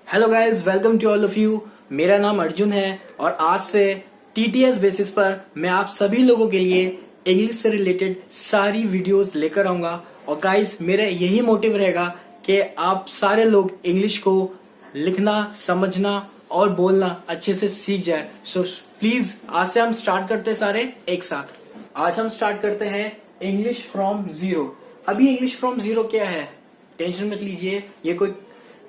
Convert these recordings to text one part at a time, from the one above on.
Hello guys, welcome to all of you. मेरा नाम अर्जुन है और आज से टीटीएस बेसिस पर मैं आप सभी लोगों के लिए इंग्लिश से रिलेटेड सारी वीडियोस लेकर आऊंगा। और गाइस, मेरा यही मोटिव रहेगा कि आप सारे लोग इंग्लिश को लिखना, समझना और बोलना अच्छे से सीख जाए। सो प्लीज आज से हम स्टार्ट करते हैं सारे एक साथ। आज हम स्टार्ट करते हैं इंग्लिश फ्रॉम जीरो। अभी इंग्लिश फ्रॉम जीरो क्या है, टेंशन मत लीजिए, ये कोई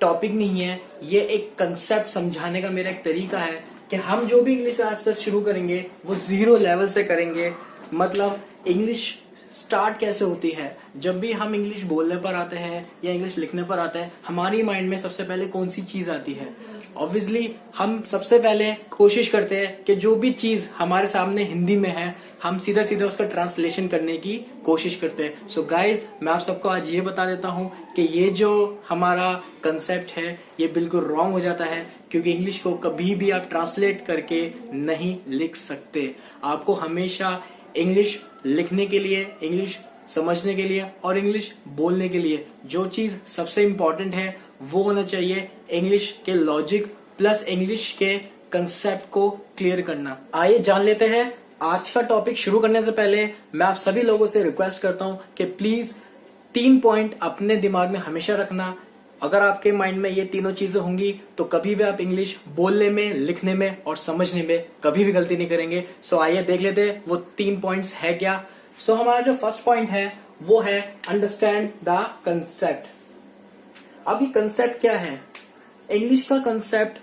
टॉपिक नहीं है, ये एक कंसेप्ट समझाने का मेरा एक तरीका है कि हम जो भी इंग्लिश आज से शुरू करेंगे वो जीरो लेवल से करेंगे। मतलब इंग्लिश स्टार्ट कैसे होती है, जब भी हम इंग्लिश बोलने पर आते हैं या इंग्लिश लिखने पर आते हैं, हमारी माइंड में सबसे पहले कौन सी चीज आती है। ऑब्वियसली हम सबसे पहले कोशिश करते हैं कि जो भी चीज हमारे सामने हिंदी में है हम सीधा सीधा उसका ट्रांसलेशन करने की कोशिश करते हैं। सो गाइज, मैं आप सबको आज ये बता देता हूँ कि ये जो हमारा कंसेप्ट है ये बिल्कुल रॉन्ग हो जाता है, क्योंकि इंग्लिश को कभी भी आप ट्रांसलेट करके नहीं लिख सकते। आपको हमेशा इंग्लिश लिखने के लिए, इंग्लिश समझने के लिए और इंग्लिश बोलने के लिए जो चीज सबसे इंपॉर्टेंट है वो होना चाहिए इंग्लिश के लॉजिक प्लस इंग्लिश के कंसेप्ट को क्लियर करना। आइए जान लेते हैं। आज का टॉपिक शुरू करने से पहले मैं आप सभी लोगों से रिक्वेस्ट करता हूं कि प्लीज 3 पॉइंट अपने दिमाग में हमेशा रखना। अगर आपके माइंड में ये तीनों चीजें होंगी तो कभी भी आप इंग्लिश बोलने में, लिखने में और समझने में कभी भी गलती नहीं करेंगे। सो आइए देख लेते हैं वो 3 पॉइंट्स है क्या। सो हमारा जो फर्स्ट पॉइंट है वो है अंडरस्टैंड द कंसेप्ट। अब ये कंसेप्ट क्या है? इंग्लिश का कंसेप्ट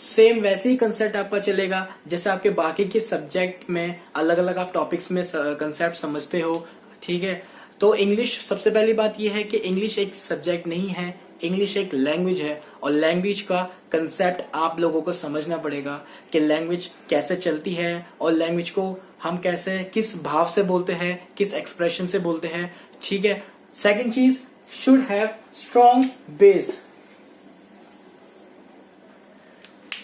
सेम वैसे ही कंसेप्ट आपका चलेगा जैसे आपके बाकी के सब्जेक्ट में अलग अलग आप टॉपिक्स में कंसेप्ट समझते हो, ठीक है। तो इंग्लिश, सबसे पहली बात यह है कि इंग्लिश एक सब्जेक्ट नहीं है, इंग्लिश एक लैंग्वेज है। और लैंग्वेज का कंसेप्ट आप लोगों को समझना पड़ेगा कि लैंग्वेज कैसे चलती है और लैंग्वेज को हम कैसे, किस भाव से बोलते हैं, किस एक्सप्रेशन से बोलते हैं, ठीक है। सेकंड चीज, शुड हैव स्ट्रॉन्ग बेस।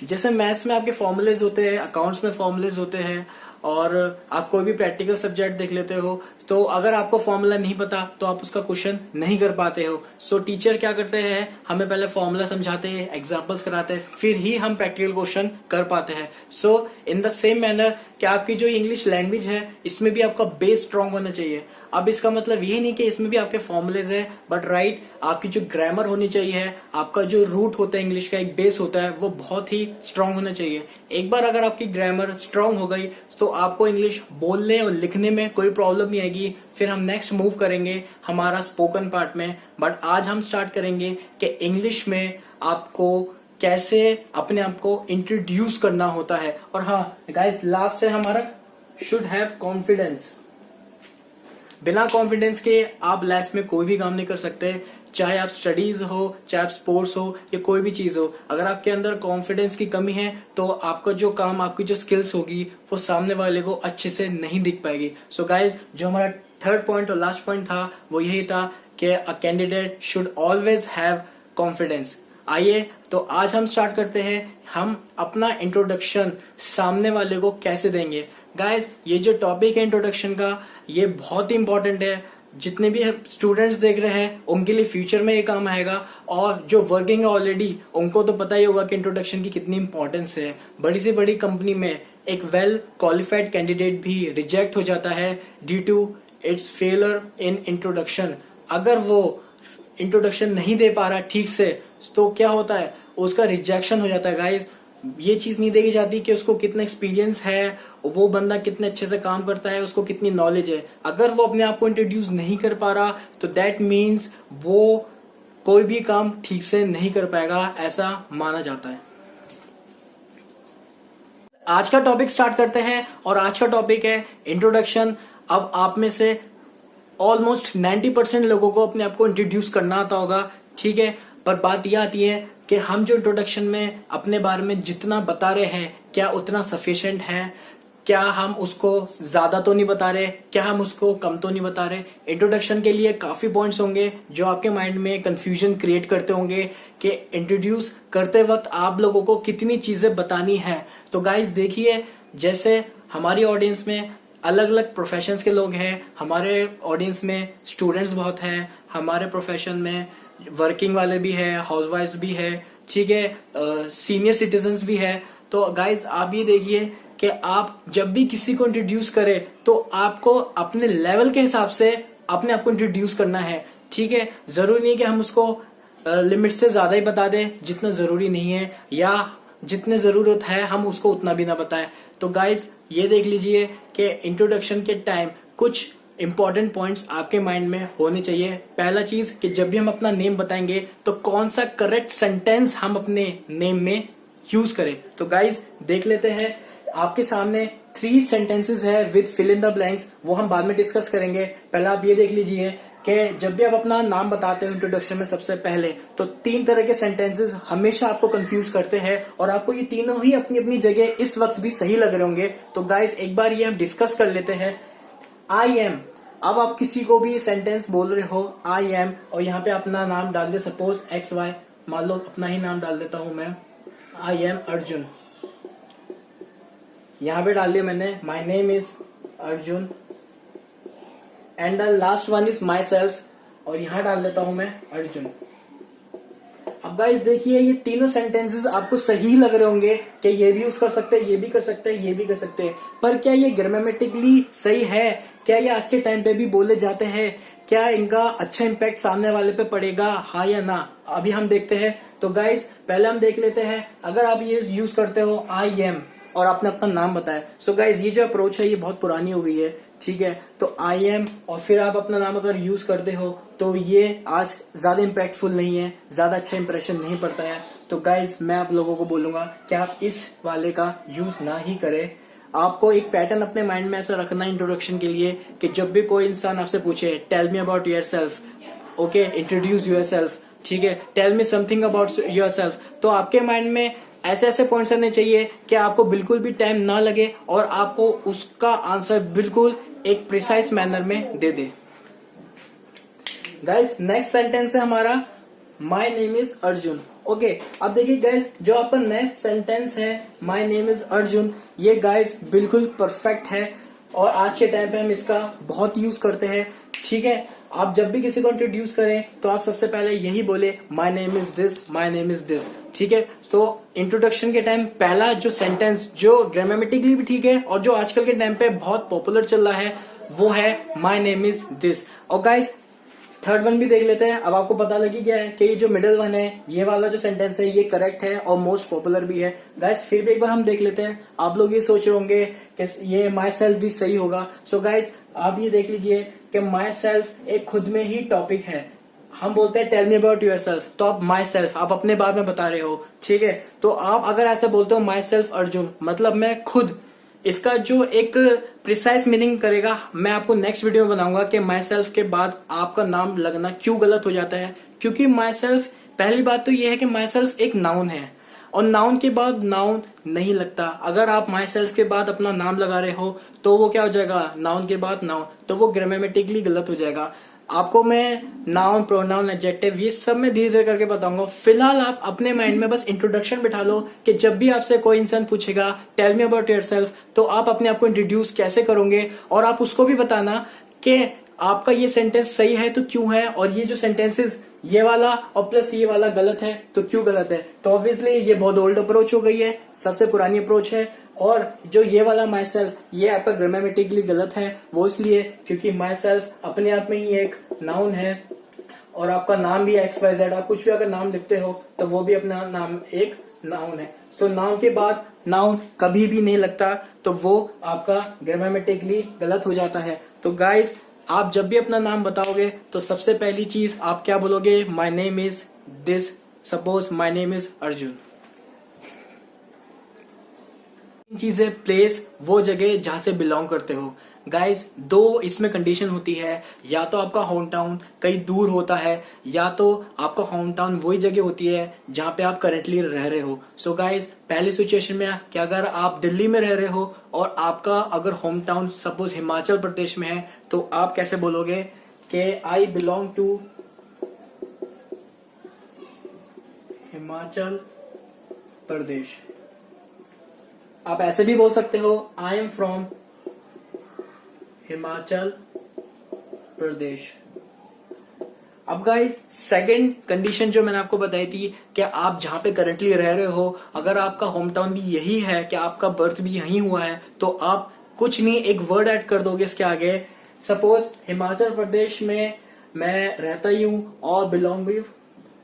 जैसे मैथ्स में आपके फॉर्मूलेज होते हैं, अकाउंट्स में फॉर्मूलेज होते हैं, और आप कोई भी प्रैक्टिकल सब्जेक्ट देख लेते हो तो अगर आपको फॉर्मूला नहीं पता तो आप उसका क्वेश्चन नहीं कर पाते हो। सो टीचर क्या करते हैं, हमें पहले फॉर्मूला समझाते हैं, एग्जांपल्स कराते हैं, फिर ही हम प्रैक्टिकल क्वेश्चन कर पाते हैं। सो इन द सेम मैनर कि आपकी जो इंग्लिश लैंग्वेज है इसमें भी आपका बेस स्ट्रांग होना चाहिए। अब इसका मतलब ये नहीं कि इसमें भी आपके फॉर्मूलेज है, बट राइट, आपकी जो ग्रामर होनी चाहिए, आपका जो रूट होता है इंग्लिश का, एक बेस होता है, वो बहुत ही स्ट्रांग होना चाहिए। एक बार अगर आपकी ग्रामर स्ट्रांग हो गई तो आपको इंग्लिश बोलने और लिखने में कोई प्रॉब्लम नहीं आएगी। फिर हम नेक्स्ट मूव करेंगे हमारा स्पोकन पार्ट में। बट आज हम स्टार्ट करेंगे कि इंग्लिश में आपको कैसे अपने आप को इंट्रोड्यूस करना होता है। और हाँ गाइस, लास्ट है हमारा शुड हैव कॉन्फिडेंस। बिना कॉन्फिडेंस के आप लाइफ में कोई भी काम नहीं कर सकते, चाहे आप स्टडीज हो, चाहे आप स्पोर्ट्स हो या कोई भी चीज हो। अगर आपके अंदर कॉन्फिडेंस की कमी है तो आपका जो काम, आपकी जो स्किल्स होगी वो सामने वाले को अच्छे से नहीं दिख पाएगी। सो गाइज, जो हमारा थर्ड पॉइंट और लास्ट पॉइंट था वो यही था कि a candidate should always have confidence. आइए तो आज हम स्टार्ट करते हैं, हम अपना इंट्रोडक्शन सामने वाले को कैसे देंगे। गाइज, ये जो टॉपिक है इंट्रोडक्शन का, ये बहुत ही इंपॉर्टेंट है। जितने भी स्टूडेंट्स देख रहे हैं उनके लिए फ्यूचर में ये काम आएगा, और जो वर्किंग है ऑलरेडी उनको तो पता ही होगा कि इंट्रोडक्शन की कितनी इंपॉर्टेंस है। बड़ी से बड़ी कंपनी में एक वेल क्वालिफाइड कैंडिडेट भी रिजेक्ट हो जाता है due to its failure in introduction. अगर वो इंट्रोडक्शन नहीं दे पा रहा ठीक से तो क्या होता है, उसका रिजेक्शन हो जाता है। गाइज, ये चीज नहीं देखी जाती कि उसको कितना एक्सपीरियंस है, वो बंदा कितने अच्छे से काम करता है, उसको कितनी नॉलेज है। अगर वो अपने आप को इंट्रोड्यूस नहीं कर पा रहा तो दैट मीन्स वो कोई भी काम ठीक से नहीं कर पाएगा, ऐसा माना जाता है। आज का टॉपिक स्टार्ट करते हैं और आज का टॉपिक है इंट्रोडक्शन। अब आप में से ऑलमोस्ट 90% लोगों को अपने आप को इंट्रोड्यूस करना आता होगा, ठीक है। पर बात यह आती है कि हम जो इंट्रोडक्शन में अपने बारे में जितना बता रहे हैं क्या उतना सफिशिएंट है, क्या हम उसको ज्यादा तो नहीं बता रहे, क्या हम उसको कम तो नहीं बता रहे। इंट्रोडक्शन के लिए काफी पॉइंट्स होंगे जो आपके माइंड में कंफ्यूजन क्रिएट करते होंगे कि इंट्रोड्यूस करते वक्त आप लोगों को कितनी चीजें बतानी है। तो गाइज देखिए, जैसे हमारी ऑडियंस में अलग अलग प्रोफेशंस के लोग हैं, हमारे ऑडियंस में स्टूडेंट्स बहुत हैं, हमारे प्रोफेशन में वर्किंग वाले भी है, हाउसवाइफ्स भी है, ठीक है, सीनियर सिटीजन्स भी है। तो गाइज आप ये देखिए कि आप जब भी किसी को इंट्रोड्यूस करें तो आपको अपने लेवल के हिसाब से अपने आप को इंट्रोड्यूस करना है, ठीक है। जरूरी नहीं कि हम उसको लिमिट से ज्यादा ही बता दें जितना जरूरी नहीं है, या जितने जरूरत है हम उसको उतना भी ना बताएं। तो गाइज ये देख लीजिए कि इंट्रोडक्शन के टाइम कुछ इंपॉर्टेंट पॉइंट्स आपके माइंड में होने चाहिए। पहला चीज कि जब भी हम अपना नेम बताएंगे तो कौन सा करेक्ट सेंटेंस हम अपने नेम में यूज करें। तो गाइज देख लेते हैं, आपके सामने 3 सेंटेंसेस है with fill in the blanks, वो हम बाद में डिस्कस करेंगे। पहले आप ये देख लीजिए कि जब भी आप अपना नाम बताते हो इंट्रोडक्शन में सबसे पहले, तो 3 तरह के सेंटेंसेस हमेशा आपको कंफ्यूज करते हैं और आपको ये तीनों ही अपनी अपनी जगह इस वक्त भी सही लग रहे होंगे। तो गाइज एक बार ये हम डिस्कस कर लेते हैं। आई एम, अब आप किसी को भी सेंटेंस बोल रहे हो आई एम और यहाँ पे अपना नाम डाल दे, सपोज एक्स वाई, मान लो अपना ही नाम डाल देता हूं मैं, आई एम अर्जुन। यहाँ पे डाल दिया मैंने my name is Arjun and the last one is my self, और यहां डाल देता हूं मैं अर्जुन। अब गाइस देखिए ये तीनों सेंटेंसेस आपको सही लग रहे होंगे कि ये भी यूज कर सकते हैं, ये भी कर सकते हैं, ये भी कर सकते हैं, पर क्या ये ग्रामेटिकली सही है? क्या ये आज के टाइम पे भी बोले जाते हैं? क्या इनका अच्छा इम्पैक्ट सामने वाले पे पड़ेगा, हाँ या ना? अभी हम देखते हैं। तो गाइस पहले हम देख लेते हैं, अगर आप ये यूज करते हो आई एम और आपने अपना नाम बताया, सो गाइज ये जो अप्रोच है ये बहुत पुरानी हो गई है, ठीक है। तो आई एम और फिर आप अपना नाम अगर यूज करते हो तो ये आज ज्यादा इम्पैक्टफुल नहीं है, ज्यादा अच्छा इंप्रेशन नहीं पड़ता है। तो गाइज मैं आप लोगों को बोलूंगा कि आप इस वाले का यूज ना ही करें। आपको एक पैटर्न अपने माइंड में ऐसा रखना इंट्रोडक्शन के लिए कि जब भी कोई इंसान आपसे पूछे tell me about yourself, okay, introduce yourself, ठीक है, tell me something about yourself, तो आपके माइंड में ऐसे ऐसे पॉइंट्स आने चाहिए कि आपको बिल्कुल भी टाइम ना लगे और आपको उसका आंसर बिल्कुल एक प्रिसाइज मैनर में दे दे। गाइस नेक्स्ट सेंटेंस है हमारा my name is Arjun. Okay, अब देखिए गाइस जो आपका नेक्स्ट सेंटेंस है माई नेम इज अर्जुन, ये गाइस बिल्कुल परफेक्ट है और आज के टाइम पे हम इसका बहुत यूज करते हैं, ठीक है। आप जब भी किसी को इंट्रोड्यूस करें तो आप सबसे पहले यही बोले my name is this, my name is this, ठीक है। सो इंट्रोडक्शन के टाइम पहला जो सेंटेंस जो ग्रामेटिकली भी ठीक है और जो आजकल के टाइम पे बहुत पॉपुलर चल रहा है वो है माई नेम इज दिस। और गाइस थर्ड वन भी देख लेते हैं। अब आपको पता लगी गया है कि ये जो मिडिल वन है ये वाला जो सेंटेंस है ये करेक्ट है और मोस्ट पॉपुलर भी है। गाइस फिर भी एक बार हम देख लेते हैं। आप लोग ये सोच रहे होंगे कि ये माई सेल्फ भी सही होगा। सो गाइस आप ये देख लीजिए कि माई सेल्फ एक खुद में ही टॉपिक है। हम बोलते हैं tell me about yourself, तो आप माई सेल्फ आप अपने बारे में बता रहे हो, ठीक है। तो आप अगर ऐसा बोलते हो माई सेल्फ अर्जुन, मतलब मैं खुद, इसका जो एक प्रिसाइज मीनिंग करेगा मैं आपको नेक्स्ट वीडियो में बनाऊंगा कि माई सेल्फ के बाद आपका नाम लगना क्यों गलत हो जाता है। क्योंकि माई सेल्फ, पहली बात तो ये है कि माई सेल्फ एक नाउन है और नाउन के बाद नाउन नहीं लगता। अगर आप माई सेल्फ के बाद अपना नाम लगा रहे हो तो वो क्या हो जाएगा, नाउन के बाद नाउन, तो वो ग्रामेटिकली गलत हो जाएगा। आपको मैं नाउन, प्रोनाउन, एडजेक्टिव ये सब मैं धीरे धीरे करके बताऊंगा। फिलहाल आप अपने माइंड में बस इंट्रोडक्शन बिठा लो कि जब भी आपसे कोई इंसान पूछेगा tell me about yourself, तो आप अपने आप को इंट्रोड्यूस कैसे करोगे और आप उसको भी बताना कि आपका ये सेंटेंस सही है तो क्यों है, और ये जो सेंटेंसेस ये वाला और प्लस ये वाला गलत है तो क्यों गलत है। तो ऑब्वियसली ये बहुत ओल्ड अप्रोच हो गई है, सबसे पुरानी अप्रोच है। और जो ये वाला माई सेल्फ ये आपका ग्रामेटिकली गलत है, वो इसलिए क्योंकि माई सेल्फ अपने आप में ही एक नाउन है और आपका नाम भी एक्स वाई जेड, आप कुछ भी अगर नाम लिखते हो तो वो भी अपना नाम एक नाउन है। सो नाउन के बाद नाउन कभी भी नहीं लगता, तो वो आपका ग्रामेटिकली गलत हो जाता है। तो गाइज आप जब भी अपना नाम बताओगे तो सबसे पहली चीज आप क्या बोलोगे, my name is this, suppose my name is Arjun. चीजें प्लेस वो जगह जहां से बिलोंग करते हो। गाइस दो इसमें कंडीशन होती है, या तो आपका होम टाउन कहीं दूर होता है या तो आपका होम टाउन वही जगह होती है जहां पे आप करेंटली रह रहे हो। सो गाइस पहली सिचुएशन में कि अगर आप दिल्ली में रह रहे हो और आपका अगर home town suppose Himachal Pradesh में है तो आप कैसे बोलोगे कि आई बिलोंग टू हिमाचल प्रदेश। आप ऐसे भी बोल सकते हो आई एम फ्रॉम हिमाचल प्रदेश। अब गाइस सेकंड कंडीशन जो मैंने आपको बताई थी कि आप जहां पे करंटली रह रहे हो, अगर आपका होम टाउन भी यही है, कि आपका बर्थ भी यही हुआ है, तो आप कुछ नहीं एक वर्ड ऐड कर दोगे इसके आगे। सपोज हिमाचल प्रदेश में मैं रहता ही हूं और बिलोंग भी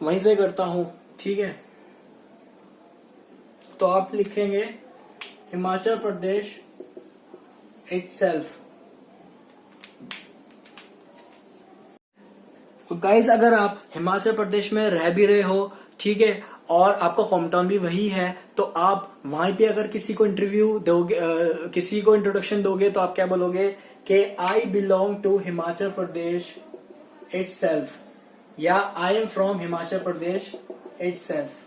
वहीं से करता हूं, ठीक है, तो आप लिखेंगे हिमाचल प्रदेश इटसेल्फ। तो गाइज अगर आप हिमाचल प्रदेश में रह भी रहे हो, ठीक है, और आपका होम टाउन भी वही है, तो आप वहीं पे अगर किसी को इंटरव्यू दोगे, किसी को इंट्रोडक्शन दोगे, तो आप क्या बोलोगे कि I belong to Himachal Pradesh itself, या I am from Himachal Pradesh itself.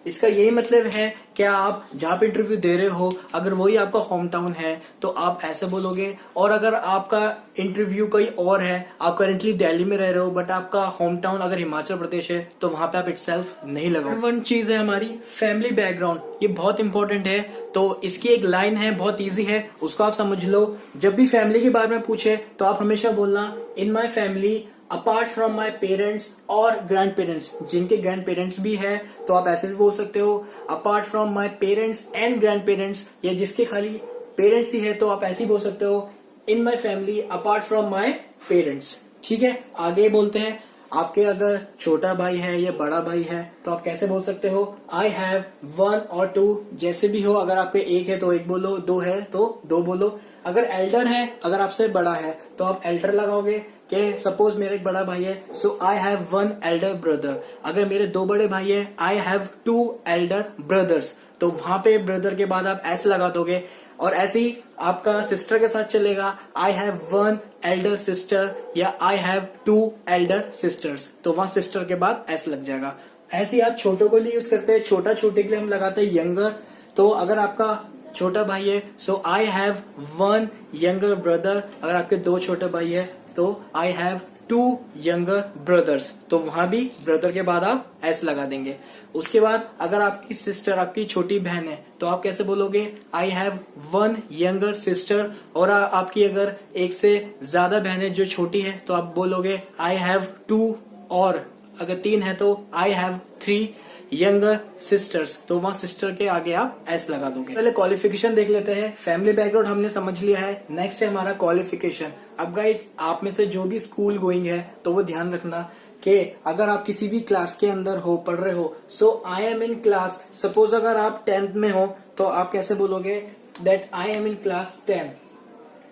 इसका यही मतलब है कि आप जहां पे इंटरव्यू दे रहे हो, अगर वही आपका होम टाउन है तो आप ऐसे बोलोगे। और अगर आपका इंटरव्यू कहीं और है, आप करेंटली दिल्ली में रह रहे हो बट आपका होम टाउन अगर हिमाचल प्रदेश है, तो वहां पे आप इटसेल्फ नहीं लगाओ। वन चीज है हमारी फैमिली बैकग्राउंड, ये बहुत इंपॉर्टेंट है। तो इसकी एक लाइन है, बहुत ईजी है, उसको आप समझ लो। जब भी फैमिली के बारे में पूछे तो आप हमेशा बोलना in my family apart from my parents और ग्रैंड पेरेंट्स। जिनके ग्रैंड पेरेंट्स भी है तो आप ऐसे भी बोल सकते हो apart from my parents and grandparents, या जिसके खाली पेरेंट्स ही है तो आप ऐसे ही बोल सकते हो in my family apart from my parents. ठीक है, आगे बोलते हैं आपके अगर छोटा भाई है या बड़ा भाई है तो आप कैसे बोल सकते हो आई हैव वन और टू, जैसे भी हो। अगर आपके एक है तो एक बोलो, दो है तो दो बोलो। अगर एल्डर है, अगर आपसे बड़ा है तो आप एल्डर लगाओगे कि सपोज मेरा एक बड़ा भाई है, so I have one elder brother. अगर मेरे दो बड़े भाई है, I have two elder brothers, तो वहां पे ब्रदर के बाद आप ऐसे लगा दोगे। और ऐसे ही आपका सिस्टर के साथ चलेगा, I have one elder sister या I have two elder sisters, तो वहां सिस्टर के बाद ऐसे लग जाएगा। ऐसे ही आप छोटों को लिए यूज करते हैं, छोटा छोटे के लिए हम लगाते हैं यंगर। तो अगर आपका छोटा भाई है, so I have one younger brother. अगर आपके दो छोटे भाई है तो I have two younger brothers, तो वहां भी ब्रदर के बाद आप एस लगा देंगे। उसके बाद अगर आपकी सिस्टर, आपकी छोटी बहन है, तो आप कैसे बोलोगे आई हैव वन यंगर सिस्टर। और आपकी अगर एक से ज्यादा बहन है जो छोटी है, तो आप बोलोगे आई हैव टू, और अगर तीन है तो I have three younger sisters, तो वहां सिस्टर के आगे आप एस लगा दोगे। पहले क्वालिफिकेशन देख लेते हैं। फैमिली बैकग्राउंड हमने समझ लिया है, नेक्स्ट है हमारा क्वालिफिकेशन। अब गाइस आप में से जो भी स्कूल गोइंग है तो वो ध्यान रखना कि अगर आप किसी भी क्लास के अंदर हो, पढ़ रहे हो, so I am in class. Suppose अगर आप 10th में हो तो आप कैसे बोलोगे that I am in class 10।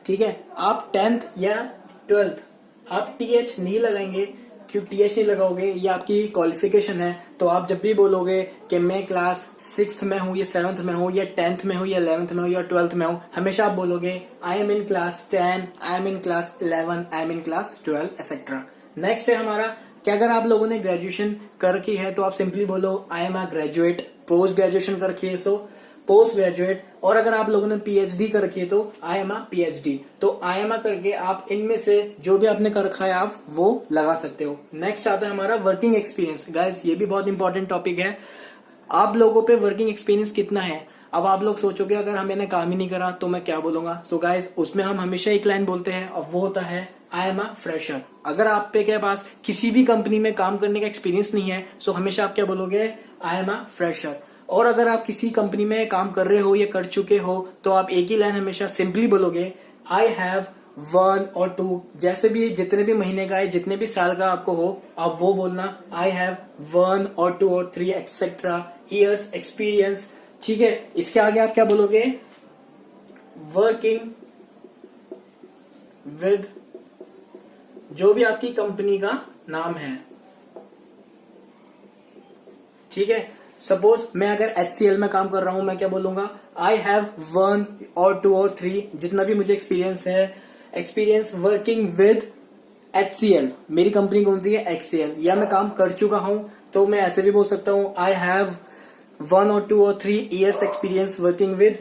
ठीक है, आप 10th या 12th आप टीएच नहीं लगाएंगे, क्यों टीएच नहीं लगाओगे, ये आपकी क्वालिफिकेशन है। तो आप जब भी बोलोगे कि मैं क्लास 6th में हूँ या 7th में हूँ या 10th में हूँ या 11th में हूँ या 12th में हूँ, हमेशा आप बोलोगे आई am in class 10, I am in class 11, I am in class 12 etcetera. Next है हमारा कि अगर आप लोगों ने ग्रेजुएशन कर रखी है तो आप सिंपली बोलो I am a graduate. Post graduation कर रखी है सो पोस्ट ग्रेजुएट। और अगर आप लोगों ने पीएचडी कर रखी है तो आई एम अ पीएचडी। तो आई एम अ करके आप इनमें से जो भी आपने कर रखा है आप वो लगा सकते हो। नेक्स्ट आता है हमारा वर्किंग एक्सपीरियंस। गाइस ये भी बहुत इंपॉर्टेंट टॉपिक है। आप लोगों पे वर्किंग एक्सपीरियंस कितना है। अब आप लोग सोचोगे अगर मैंने काम ही नहीं करा तो मैं क्या बोलूंगा। सो गाइस उसमें हम हमेशा एक लाइन बोलते हैं और वो होता है आई एम अ फ्रेशर। अगर आप पे के पास किसी भी कंपनी में काम करने का एक्सपीरियंस नहीं है, सो हमेशा आप क्या बोलोगे आई एम अ फ्रेशर। और अगर आप किसी कंपनी में काम कर रहे हो या कर चुके हो तो आप एक ही लाइन हमेशा सिंपली बोलोगे आई हैव वन और टू। जैसे भी जितने भी महीने का है, जितने भी साल का आपको हो, आप वो बोलना आई हैव वन और टू और थ्री एक्सेट्रा ईयर्स एक्सपीरियंस। ठीक है, इसके आगे आप क्या बोलोगे वर्किंग विद जो भी आपकी कंपनी का नाम है। ठीक है, सपोज मैं अगर HCL में काम कर रहा हूं, मैं क्या बोलूंगा आई हैव वन और टू और थ्री, जितना भी मुझे एक्सपीरियंस है, एक्सपीरियंस वर्किंग विद HCL। मेरी कंपनी कौन सी है HCL, या मैं काम कर चुका हूं तो मैं ऐसे भी बोल सकता हूं आई हैव वन और टू और three years experience working with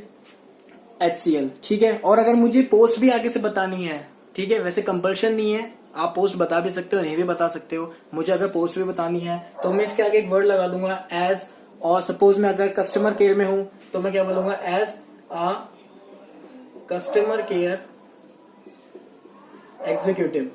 HCL। ठीक है, और अगर मुझे पोस्ट भी आगे से बतानी है, ठीक है, वैसे कंपल्शन नहीं है, आप पोस्ट बता भी सकते हो नहीं भी बता सकते हो। मुझे अगर पोस्ट भी बतानी है तो मैं इसके आगे एक वर्ड लगा दूंगा एज। और सपोज मैं अगर कस्टमर केयर में हूं तो मैं क्या बोलूंगा as a customer care executive.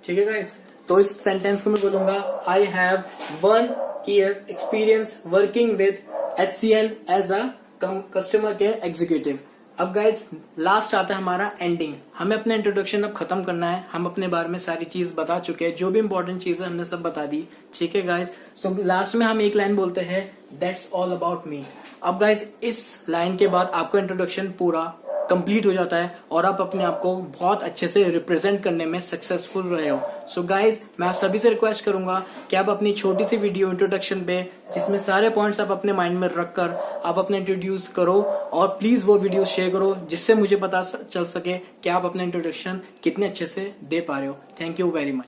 ठीक है गाइस। तो इस सेंटेंस को मैं बोलूंगा I have 1 year experience working with HCL as a customer care executive. अब गाइज लास्ट आता है हमारा एंडिंग। हमें अपना इंट्रोडक्शन अब खत्म करना है। हम अपने बारे में सारी चीज बता चुके हैं, जो भी इंपॉर्टेंट चीज है हमने सब बता दी। ठीक है गाइज। सो लास्ट में हम एक लाइन बोलते हैं, दैट्स ऑल अबाउट मी। अब गाइज इस लाइन के बाद आपका इंट्रोडक्शन पूरा कंप्लीट हो जाता है और आप अपने आप को बहुत अच्छे से रिप्रेजेंट करने में सक्सेसफुल रहे हो। सो गाइज मैं आप सभी से रिक्वेस्ट करूंगा कि आप अपनी छोटी सी वीडियो इंट्रोडक्शन पे, जिसमें सारे पॉइंट्स आप अपने माइंड में रखकर आप अपने इंट्रोड्यूस करो और प्लीज वो वीडियो शेयर करो, जिससे मुझे पता चल सके कि आप अपना इंट्रोडक्शन कितने अच्छे से दे पा रहे हो। Thank you very much.